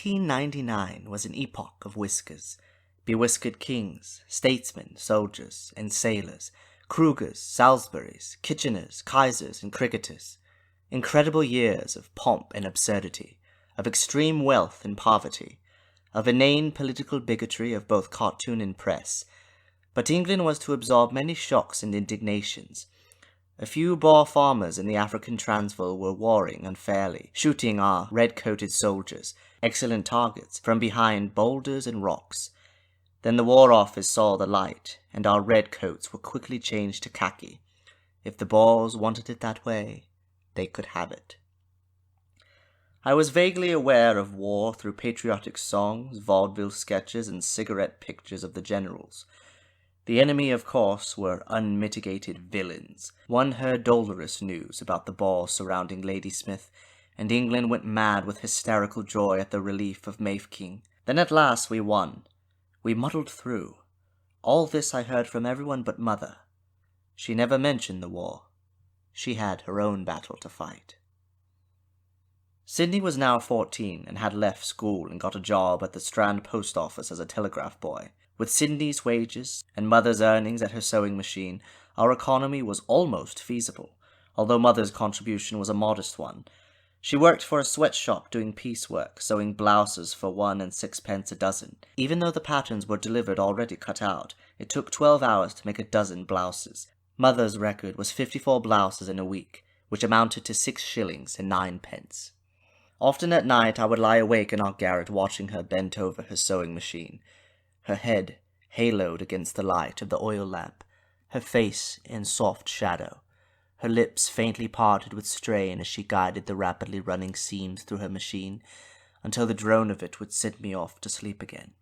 1899 was an epoch of whiskers. Bewhiskered kings, statesmen, soldiers, and sailors, Krugers, Salisburys, Kitcheners, Kaisers, and cricketers. Incredible years of pomp and absurdity, of extreme wealth and poverty, of inane political bigotry of both cartoon and press. But England was to absorb many shocks and indignations. A few Boer farmers in the African Transvaal were warring unfairly, shooting our red-coated soldiers, excellent targets, from behind boulders and rocks. Then the War Office saw the light, and our red coats were quickly changed to khaki. If the Boers wanted it that way, they could have it. I was vaguely aware of war through patriotic songs, vaudeville sketches, and cigarette pictures of the generals. The enemy, of course, were unmitigated villains. One heard dolorous news about the Boers surrounding Ladysmith, and England went mad with hysterical joy at the relief of Mafeking. Then at last we won. We muddled through. All this I heard from everyone but Mother. She never mentioned the war. She had her own battle to fight. Sydney was now 14 and had left school and got a job at the Strand Post Office as a telegraph boy. With Sydney's wages and Mother's earnings at her sewing machine, our economy was almost feasible, although Mother's contribution was a modest one. She worked for a sweatshop doing piecework, sewing blouses for 1 and 6 a dozen. Even though the patterns were delivered already cut out, it took 12 hours to make a dozen blouses. Mother's record was 54 blouses in a week, which amounted to 6 shillings and 9 pence. Often at night I would lie awake in our garret watching her bent over her sewing machine, her head haloed against the light of the oil lamp, her face in soft shadow, her lips faintly parted with strain as she guided the rapidly running seams through her machine, until the drone of it would send me off to sleep again.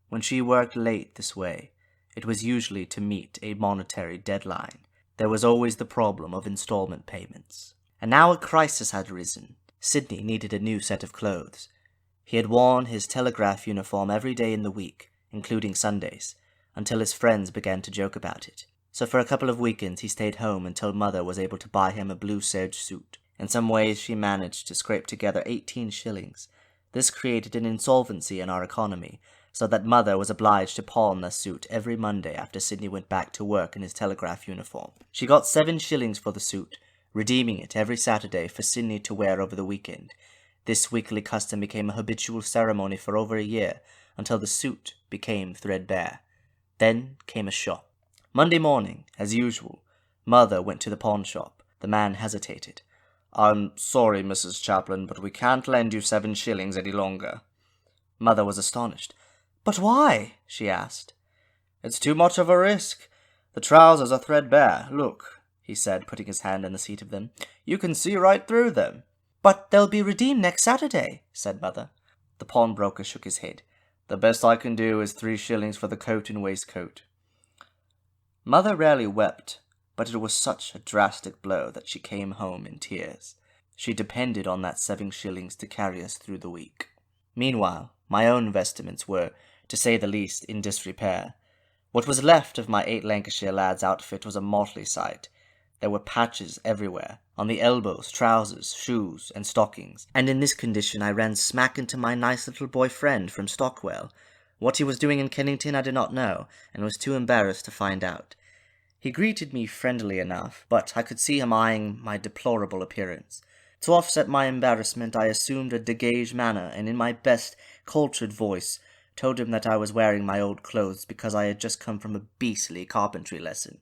When she worked late this way, it was usually to meet a monetary deadline. There was always the problem of installment payments. And now a crisis had arisen. Sydney needed a new set of clothes. He had worn his telegraph uniform every day in the week, including Sundays, until his friends began to joke about it. So for a couple of weekends he stayed home until Mother was able to buy him a blue serge suit. In some ways she managed to scrape together 18 shillings. This created an insolvency in our economy, so that Mother was obliged to pawn the suit every Monday after Sydney went back to work in his telegraph uniform. She got 7 shillings for the suit, redeeming it every Saturday for Sydney to wear over the weekend. This weekly custom became a habitual ceremony for over a year, until the suit became threadbare. Then came a shock. Monday morning, as usual, Mother went to the pawn shop. The man hesitated. "I'm sorry, Mrs. Chaplin, but we can't lend you 7 shillings any longer." Mother was astonished. "But why?" she asked. "It's too much of a risk. The trousers are threadbare. Look," he said, putting his hand on the seat of them. "You can see right through them." "But they'll be redeemed next Saturday," said Mother. The pawnbroker shook his head. "The best I can do is 3 shillings for the coat and waistcoat." Mother rarely wept, but it was such a drastic blow that she came home in tears. She depended on that 7 shillings to carry us through the week. Meanwhile, my own vestments were, to say the least, in disrepair. What was left of my 8 Lancashire lads' outfit was a motley sight. There were patches everywhere, on the elbows, trousers, shoes, and stockings, and in this condition I ran smack into my nice little boy friend from Stockwell. What he was doing in Kennington I did not know, and was too embarrassed to find out. He greeted me friendly enough, but I could see him eyeing my deplorable appearance. To offset my embarrassment I assumed a dégaged manner, and in my best cultured voice told him that I was wearing my old clothes because I had just come from a beastly carpentry lesson.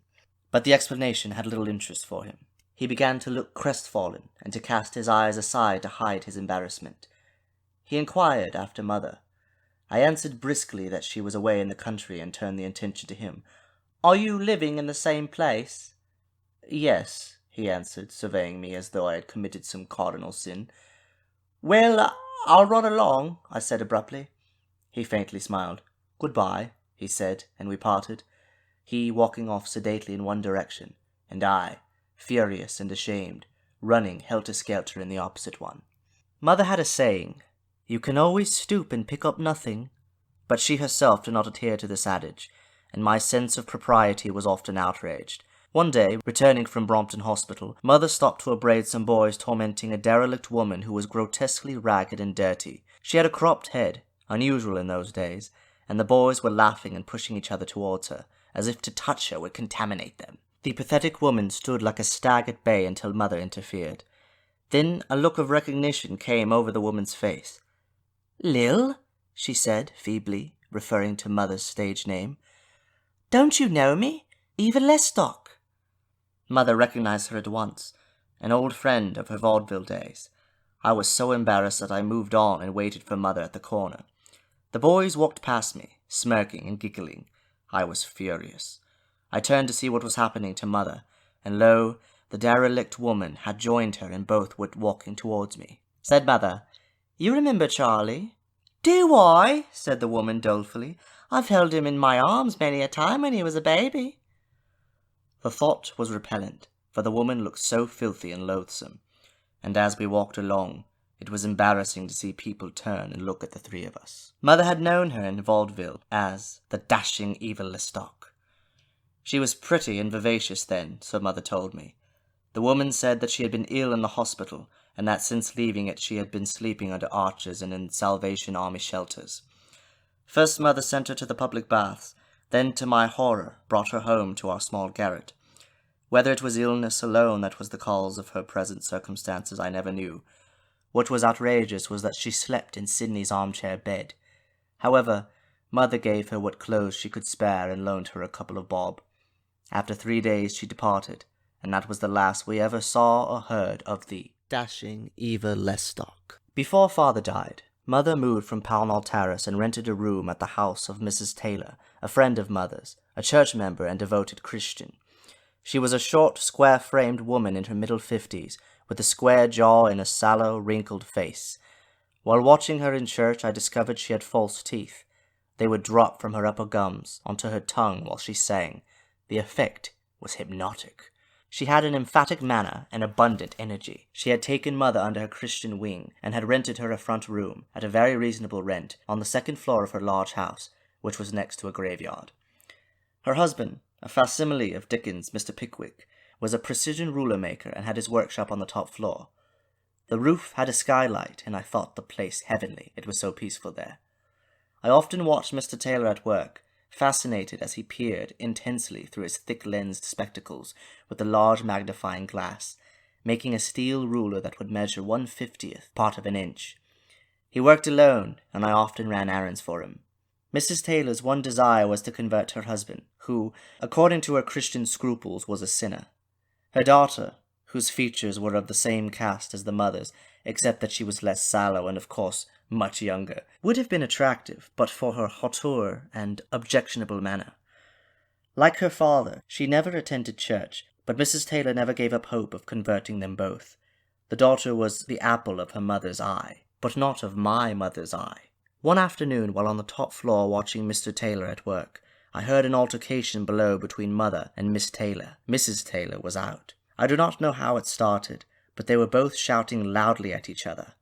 But the explanation had little interest for him. He began to look crestfallen, and to cast his eyes aside to hide his embarrassment. He inquired after Mother. I answered briskly that she was away in the country, and turned the attention to him. "Are you living in the same place?" "Yes," he answered, surveying me as though I had committed some cardinal sin. "Well, I'll run along," I said abruptly. He faintly smiled. "Goodbye," he said, and we parted. He walking off sedately in one direction, and I, furious and ashamed, running helter-skelter in the opposite one. Mother had a saying, "You can always stoop and pick up nothing," but she herself did not adhere to this adage, and my sense of propriety was often outraged. One day, returning from Brompton Hospital, Mother stopped to upbraid some boys tormenting a derelict woman who was grotesquely ragged and dirty. She had a cropped head, unusual in those days, and the boys were laughing and pushing each other towards her, as if to touch her would contaminate them. The pathetic woman stood like a stag at bay until Mother interfered. Then a look of recognition came over the woman's face. "Lil," she said feebly, referring to Mother's stage name. "Don't you know me? Eva Lestock." Mother recognized her at once, an old friend of her vaudeville days. I was so embarrassed that I moved on and waited for Mother at the corner. The boys walked past me, smirking and giggling. I was furious. I turned to see what was happening to Mother, and lo, the derelict woman had joined her and both were walking towards me. Said Mother, "You remember Charlie?" "Do I?" said the woman dolefully. "I've held him in my arms many a time when he was a baby." The thought was repellent, for the woman looked so filthy and loathsome, and as we walked along, it was embarrassing to see people turn and look at the three of us. Mother had known her in vaudeville as the dashing Eva Lestock. She was pretty and vivacious then, so Mother told me. The woman said that she had been ill in the hospital, and that since leaving it she had been sleeping under arches and in Salvation Army shelters. First Mother sent her to the public baths, then, to my horror, brought her home to our small garret. Whether it was illness alone that was the cause of her present circumstances, I never knew. What was outrageous was that she slept in Sydney's armchair bed. However, Mother gave her what clothes she could spare and loaned her a couple of bob. After 3 days she departed, and that was the last we ever saw or heard of the dashing Eva Lestock. Before Father died, Mother moved from Pall Mall Terrace and rented a room at the house of Mrs. Taylor, a friend of Mother's, a church member and devoted Christian. She was a short, square-framed woman in her middle 50s, with a square jaw and a sallow, wrinkled face. While watching her in church, I discovered she had false teeth. They would drop from her upper gums onto her tongue while she sang. The effect was hypnotic. She had an emphatic manner and abundant energy. She had taken Mother under her Christian wing and had rented her a front room, at a very reasonable rent, on the second floor of her large house, which was next to a graveyard. Her husband, a facsimile of Dickens' Mr. Pickwick, was a precision ruler maker and had his workshop on the top floor. The roof had a skylight, and I thought the place heavenly, it was so peaceful there. I often watched Mr. Taylor at work, fascinated as he peered intensely through his thick-lensed spectacles with the large magnifying glass, making a steel ruler that would measure 1/50th part of an inch. He worked alone, and I often ran errands for him. Mrs. Taylor's one desire was to convert her husband, who, according to her Christian scruples, was a sinner. Her daughter, whose features were of the same cast as the mother's, except that she was less sallow and, of course, much younger, would have been attractive but for her hauteur and objectionable manner. Like her father, she never attended church, but Mrs. Taylor never gave up hope of converting them both. The daughter was the apple of her mother's eye, but not of my mother's eye. One afternoon, while on the top floor watching Mr. Taylor at work, I heard an altercation below between Mother and Miss Taylor. Mrs. Taylor was out. I do not know how it started, but they were both shouting loudly at each other.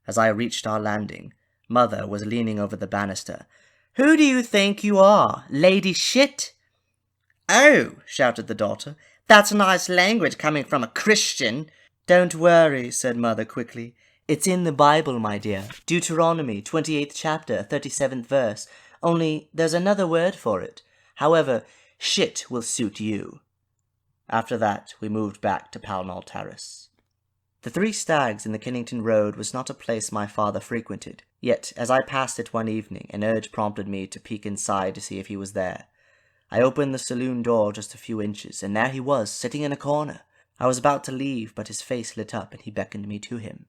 As I reached our landing, Mother was leaning over the banister. "Who do you think you are, Lady Shit?" "Oh," shouted the daughter, "that's nice language coming from a Christian." "Don't worry," said Mother quickly. "It's in the Bible, my dear. Deuteronomy, 28th chapter, 37th verse. Only there's another word for it. However, shit will suit you." After that, we moved back to Pall Mall Terrace. The Three Stags in the Kennington Road was not a place my father frequented, yet as I passed it one evening, an urge prompted me to peek inside to see if he was there. I opened the saloon door just a few inches, and there he was, sitting in a corner. I was about to leave, but his face lit up and he beckoned me to him.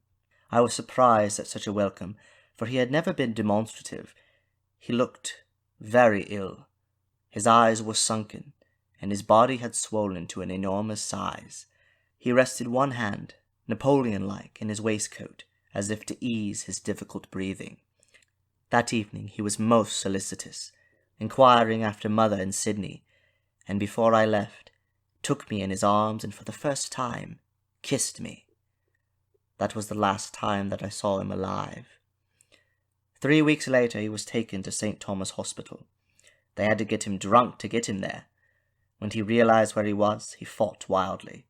I was surprised at such a welcome, for he had never been demonstrative. He looked very ill. His eyes were sunken, and his body had swollen to an enormous size. He rested one hand, Napoleon-like, in his waistcoat, as if to ease his difficult breathing. That evening he was most solicitous, inquiring after Mother and Sydney, and before I left, took me in his arms and for the first time kissed me. That was the last time that I saw him alive. 3 weeks later he was taken to St. Thomas Hospital. They had to get him drunk to get him there. When he realized where he was, he fought wildly.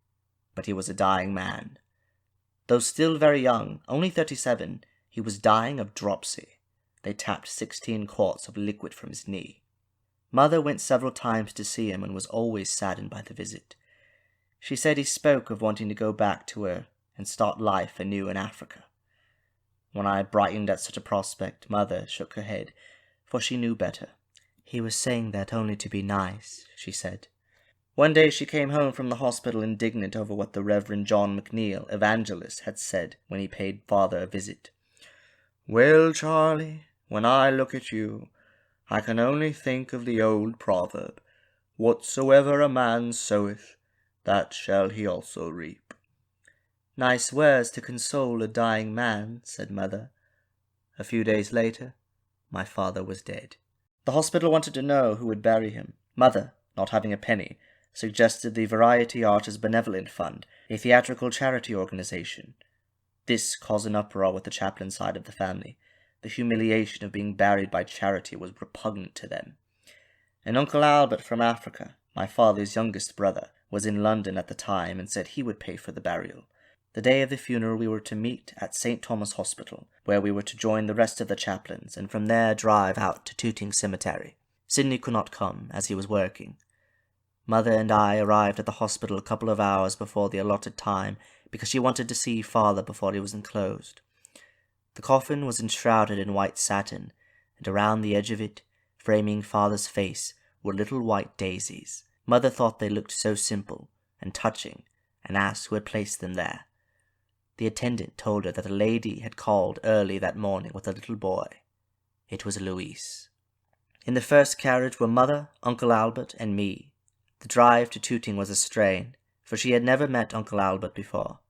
But he was a dying man. Though still very young, only 37, he was dying of dropsy. They tapped 16 quarts of liquid from his knee. Mother went several times to see him and was always saddened by the visit. She said he spoke of wanting to go back to her and start life anew in Africa. When I brightened at such a prospect, Mother shook her head, for she knew better. He was saying that only to be nice, she said. One day she came home from the hospital indignant over what the Reverend John McNeill, evangelist, had said when he paid Father a visit. "Well, Charlie, when I look at you, I can only think of the old proverb, 'Whatsoever a man soweth, that shall he also reap.'" "Nice words to console a dying man," said Mother. A few days later, my father was dead. The hospital wanted to know who would bury him. Mother, not having a penny, suggested the Variety Artists Benevolent Fund, a theatrical charity organization. This caused an uproar with the Chaplin side of the family. The humiliation of being buried by charity was repugnant to them. And Uncle Albert from Africa, my father's youngest brother, was in London at the time and said he would pay for the burial. The day of the funeral we were to meet at St. Thomas Hospital, where we were to join the rest of the Chaplins, and from there drive out to Tooting Cemetery. Sidney could not come, as he was working. Mother and I arrived at the hospital a couple of hours before the allotted time, because she wanted to see Father before he was enclosed. The coffin was enshrouded in white satin, and around the edge of it, framing Father's face, were little white daisies. Mother thought they looked so simple and touching, and asked who had placed them there. The attendant told her that a lady had called early that morning with a little boy. It was Louise. In the first carriage were Mother, Uncle Albert, and me. The drive to Tooting was a strain, for she had never met Uncle Albert before.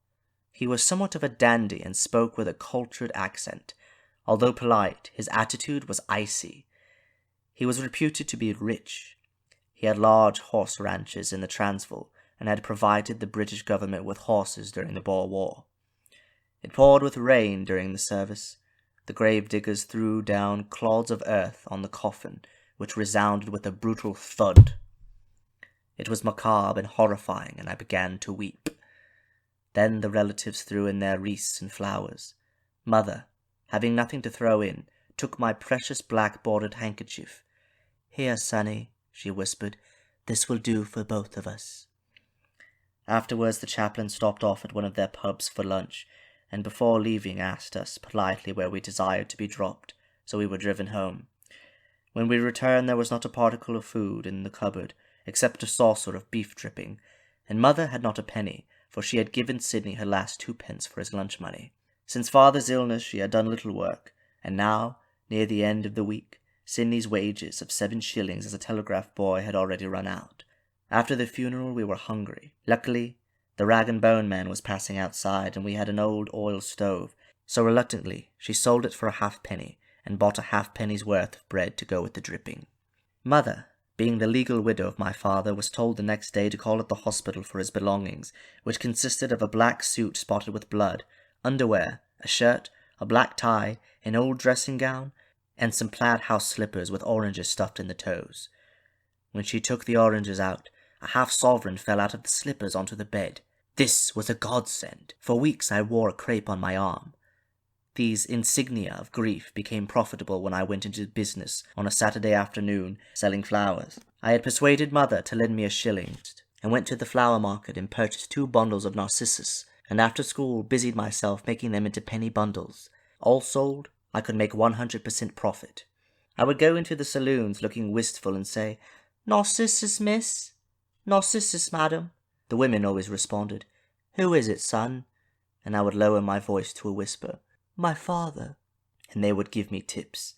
He was somewhat of a dandy and spoke with a cultured accent. Although polite, his attitude was icy. He was reputed to be rich. He had large horse ranches in the Transvaal and had provided the British government with horses during the Boer War. It poured with rain during the service. The grave diggers threw down clods of earth on the coffin, which resounded with a brutal thud. It was macabre and horrifying, and I began to weep. Then the relatives threw in their wreaths and flowers. Mother, having nothing to throw in, took my precious black-bordered handkerchief. "Here, Sonny," she whispered, "this will do for both of us." Afterwards the chaplain stopped off at one of their pubs for lunch, and before leaving asked us politely where we desired to be dropped, so we were driven home. When we returned there was not a particle of food in the cupboard, except a saucer of beef dripping, and Mother had not a penny, for she had given Sidney her last 2 pence for his lunch money. Since Father's illness she had done little work, and now, near the end of the week, Sidney's wages of 7 shillings as a telegraph boy had already run out. After the funeral we were hungry. Luckily, the rag and bone man was passing outside, and we had an old oil stove, so reluctantly she sold it for a halfpenny, and bought a halfpenny's worth of bread to go with the dripping. Mother, being the legal widow of my father, was told the next day to call at the hospital for his belongings, which consisted of a black suit spotted with blood, underwear, a shirt, a black tie, an old dressing gown, and some plaid house slippers with oranges stuffed in the toes. When she took the oranges out, a half-sovereign fell out of the slippers onto the bed. This was a godsend. For weeks I wore a crepe on my arm. These insignia of grief became profitable when I went into business on a Saturday afternoon selling flowers. I had persuaded Mother to lend me a shilling, and went to the flower market and purchased 2 bundles of narcissus, and after school busied myself making them into penny bundles. All sold, I could make 100% profit. I would go into the saloons looking wistful and say, "Narcissus, miss? Narcissus, madam?" The women always responded, "Who is it, son?" And I would lower my voice to a whisper, "My father," and they would give me tips.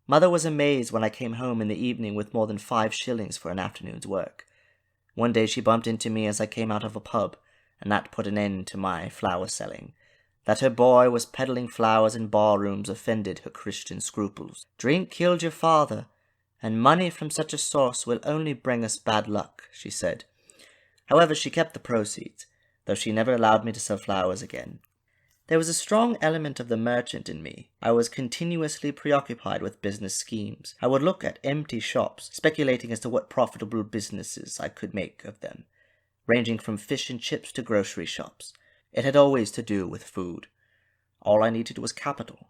Mother was amazed when I came home in the evening with more than 5 shillings for an afternoon's work. One day she bumped into me as I came out of a pub, and that put an end to my flower selling. That her boy was peddling flowers in bar-rooms offended her Christian scruples. "Drink killed your father, and money from such a source will only bring us bad luck," she said. However, she kept the proceeds, though she never allowed me to sell flowers again. There was a strong element of the merchant in me. I was continuously preoccupied with business schemes. I would look at empty shops, speculating as to what profitable businesses I could make of them, ranging from fish and chips to grocery shops. It had always to do with food. All I needed was capital.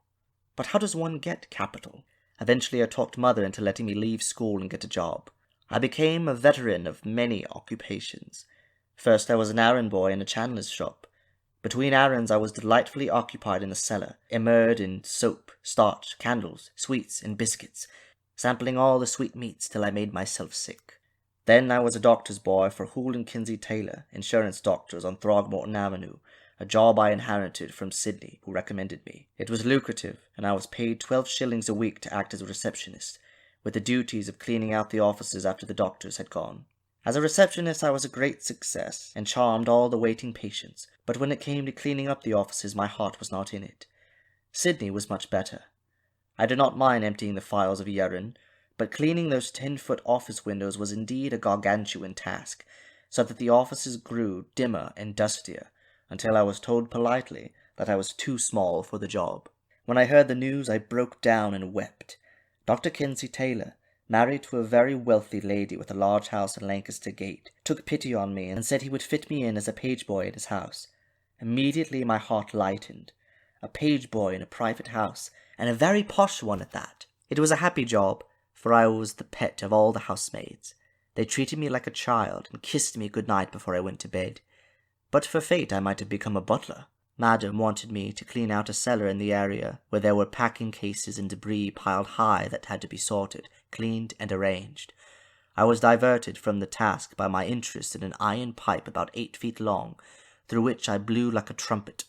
But how does one get capital? Eventually I talked Mother into letting me leave school and get a job. I became a veteran of many occupations. First I was an errand boy in a chandler's shop. Between errands I was delightfully occupied in the cellar, immersed in soap, starch, candles, sweets, and biscuits, sampling all the sweetmeats till I made myself sick. Then I was a doctor's boy for Hoole and Kinsey Taylor, insurance doctors on Throgmorton Avenue, a job I inherited from Sydney, who recommended me. It was lucrative, and I was paid 12 shillings a week to act as a receptionist, with the duties of cleaning out the offices after the doctors had gone. As a receptionist I was a great success, and charmed all the waiting patients, but when it came to cleaning up the offices my heart was not in it. Sydney was much better. I did not mind emptying the files of urine, but cleaning those 10-foot office windows was indeed a gargantuan task, so that the offices grew dimmer and dustier, until I was told politely that I was too small for the job. When I heard the news I broke down and wept. Dr. Kinsey Taylor, married to a very wealthy lady with a large house in Lancaster Gate, took pity on me and said he would fit me in as a page boy at his house. Immediately my heart lightened. A page boy in a private house, and a very posh one at that. It was a happy job, for I was the pet of all the housemaids. They treated me like a child and kissed me good night before I went to bed. But for fate I might have become a butler. Madam wanted me to clean out a cellar in the area where there were packing cases and debris piled high that had to be sorted, cleaned, and arranged. I was diverted from the task by my interest in an iron pipe about 8 feet long, through which I blew like a trumpet.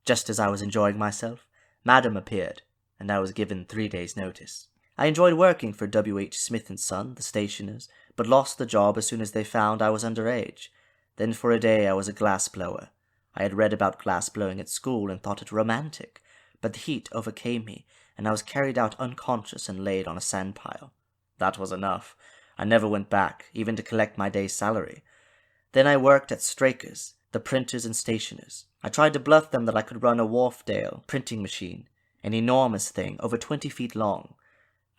Just as I was enjoying myself, Madam appeared, and I was given 3 days' notice. I enjoyed working for W.H. Smith & Son, the stationers, but lost the job as soon as they found I was underage. Then for a day I was a glass blower. I had read about glass blowing at school and thought it romantic, but the heat overcame me, and I was carried out unconscious and laid on a sand pile. That was enough. I never went back, even to collect my day's salary. Then I worked at Straker's, the printers and stationers. I tried to bluff them that I could run a Wharfdale printing machine, an enormous thing, over 20 feet long.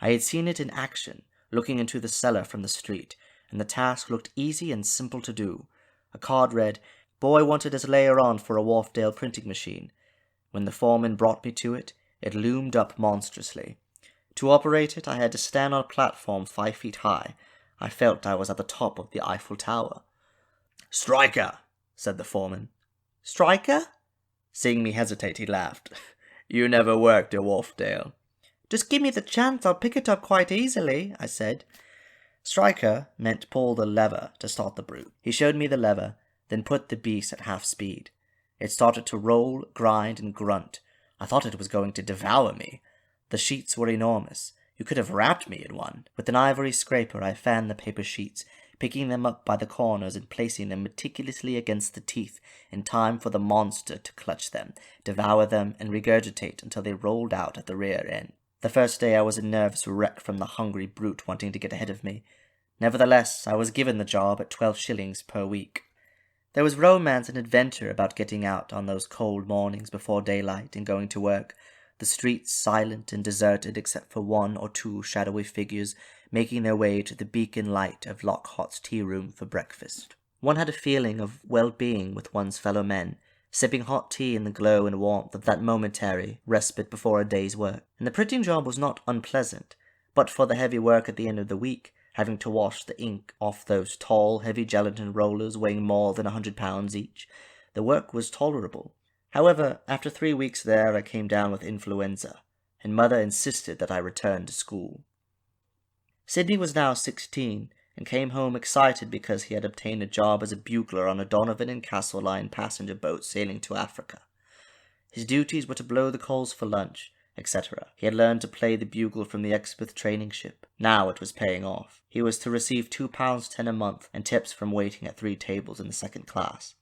I had seen it in action, looking into the cellar from the street, and the task looked easy and simple to do. A card read, "Boy wanted as layer on for a Wharfdale printing machine." When the foreman brought me to it, it loomed up monstrously. To operate it, I had to stand on a platform 5 feet high. I felt I was at the top of the Eiffel Tower. "Striker," said the foreman. "Striker?" Seeing me hesitate, he laughed. "You never worked at Wharfdale." "Just give me the chance, I'll pick it up quite easily," I said. Striker meant pull the lever to start the brute. He showed me the lever, then put the beast at half speed. It started to roll, grind, and grunt. I thought it was going to devour me. The sheets were enormous. You could have wrapped me in one. With an ivory scraper I fanned the paper sheets, picking them up by the corners and placing them meticulously against the teeth in time for the monster to clutch them, devour them, and regurgitate until they rolled out at the rear end. The first day I was a nervous wreck from the hungry brute wanting to get ahead of me. Nevertheless, I was given the job at 12 shillings per week. There was romance and adventure about getting out on those cold mornings before daylight and going to work, the streets silent and deserted except for 1 or 2 shadowy figures making their way to the beacon light of Lockhart's tea room for breakfast. One had a feeling of well-being with one's fellow men, sipping hot tea in the glow and warmth of that momentary respite before a day's work. And the printing job was not unpleasant, but for the heavy work at the end of the week, having to wash the ink off those tall, heavy gelatin rollers weighing more than 100 pounds each, the work was tolerable. However, after 3 weeks there I came down with influenza, and Mother insisted that I return to school. Sydney was now 16, and came home excited because he had obtained a job as a bugler on a Donovan and Castle Line passenger boat sailing to Africa. His duties were to blow the coals for lunch, etc. He had learned to play the bugle from the Exmouth training ship. Now it was paying off. He was to receive £2.10 a month and tips from waiting at 3 tables in the second class.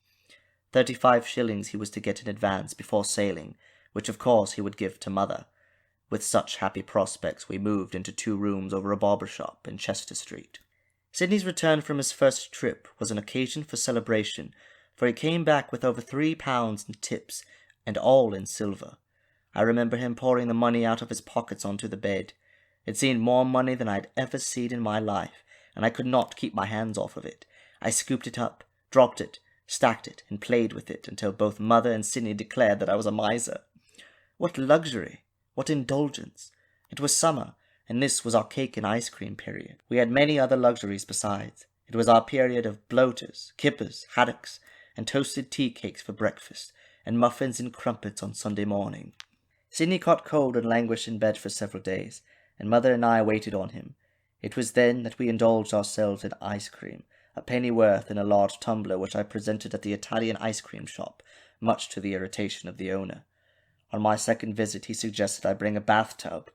35 shillings he was to get in advance before sailing, which of course he would give to Mother. With such happy prospects we moved into 2 rooms over a barber shop in Chester Street. Sydney's return from his first trip was an occasion for celebration, for he came back with over £3 in tips and all in silver. I remember him pouring the money out of his pockets onto the bed. It seemed more money than I had ever seen in my life, and I could not keep my hands off of it. I scooped it up, dropped it, stacked it, and played with it until both Mother and Sidney declared that I was a miser. What luxury! What indulgence! It was summer, and this was our cake and ice cream period. We had many other luxuries besides. It was our period of bloaters, kippers, haddocks, and toasted tea cakes for breakfast, and muffins and crumpets on Sunday morning. Sidney caught cold and languished in bed for several days, and Mother and I waited on him. It was then that we indulged ourselves in ice cream, a penny worth in a large tumbler which I presented at the Italian ice cream shop, much to the irritation of the owner. On my second visit he suggested I bring a bathtub.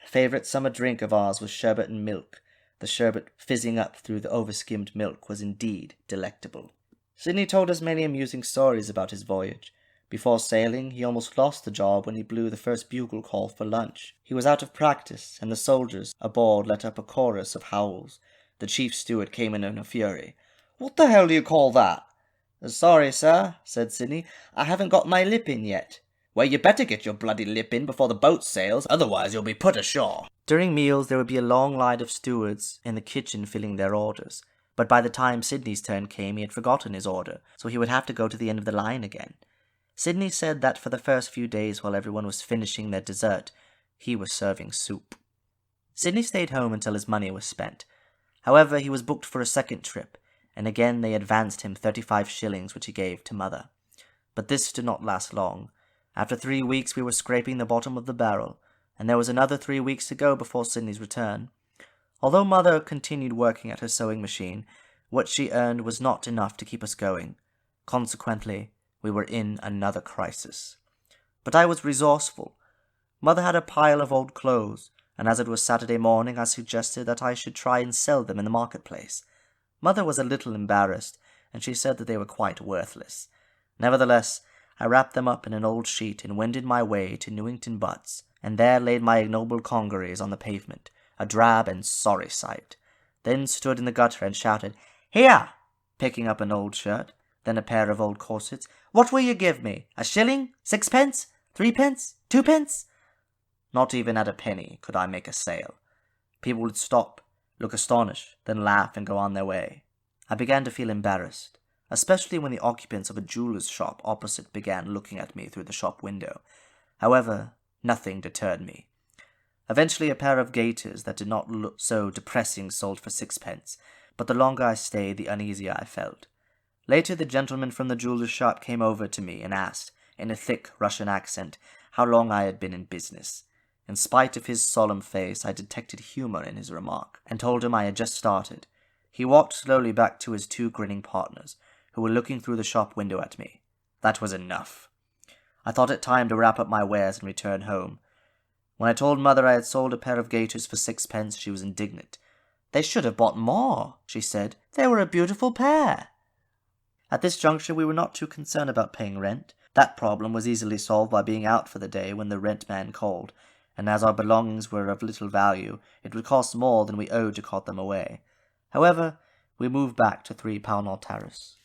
A favourite summer drink of ours was sherbet and milk. The sherbet fizzing up through the over-skimmed milk was indeed delectable. Sidney told us many amusing stories about his voyage. Before sailing, he almost lost the job when he blew the first bugle call for lunch. He was out of practice, and the soldiers aboard let up a chorus of howls. The chief steward came in a fury. "What the hell do you call that?" "Sorry, sir," said Sidney. "I haven't got my lip in yet." "Well, you better get your bloody lip in before the boat sails, otherwise you'll be put ashore." During meals there would be a long line of stewards in the kitchen filling their orders, but by the time Sidney's turn came he had forgotten his order, so he would have to go to the end of the line again. Sidney said that for the first few days while everyone was finishing their dessert, he was serving soup. Sidney stayed home until his money was spent. However, he was booked for a second trip, and again they advanced him 35 shillings which he gave to Mother. But this did not last long. After 3 weeks we were scraping the bottom of the barrel, and there was another 3 weeks to go before Sidney's return. Although Mother continued working at her sewing machine, what she earned was not enough to keep us going. Consequently, we were in another crisis. But I was resourceful. Mother had a pile of old clothes, and as it was Saturday morning I suggested that I should try and sell them in the marketplace. Mother was a little embarrassed, and she said that they were quite worthless. Nevertheless, I wrapped them up in an old sheet and wended my way to Newington Butts, and there laid my ignoble congeries on the pavement, a drab and sorry sight. Then stood in the gutter and shouted, "Here!" picking up an old shirt, then a pair of old corsets. "What will you give me? A shilling? 6 pence? 3 pence? 2 pence?" Not even at a penny could I make a sale. People would stop, look astonished, then laugh and go on their way. I began to feel embarrassed, especially when the occupants of a jeweller's shop opposite began looking at me through the shop window. However, nothing deterred me. Eventually a pair of gaiters that did not look so depressing sold for 6 pence, but the longer I stayed, the uneasier I felt. Later the gentleman from the jeweller's shop came over to me and asked, in a thick Russian accent, how long I had been in business. In spite of his solemn face, I detected humor in his remark, and told him I had just started. He walked slowly back to his 2 grinning partners, who were looking through the shop window at me. That was enough. I thought it time to wrap up my wares and return home. When I told Mother I had sold a pair of gaiters for 6 pence, she was indignant. "They should have bought more," she said. "They were a beautiful pair." At this juncture we were not too concerned about paying rent. That problem was easily solved by being out for the day when the rent man called, and as our belongings were of little value, it would cost more than we owed to cart them away. However, we moved back to 3 Pownall Terrace.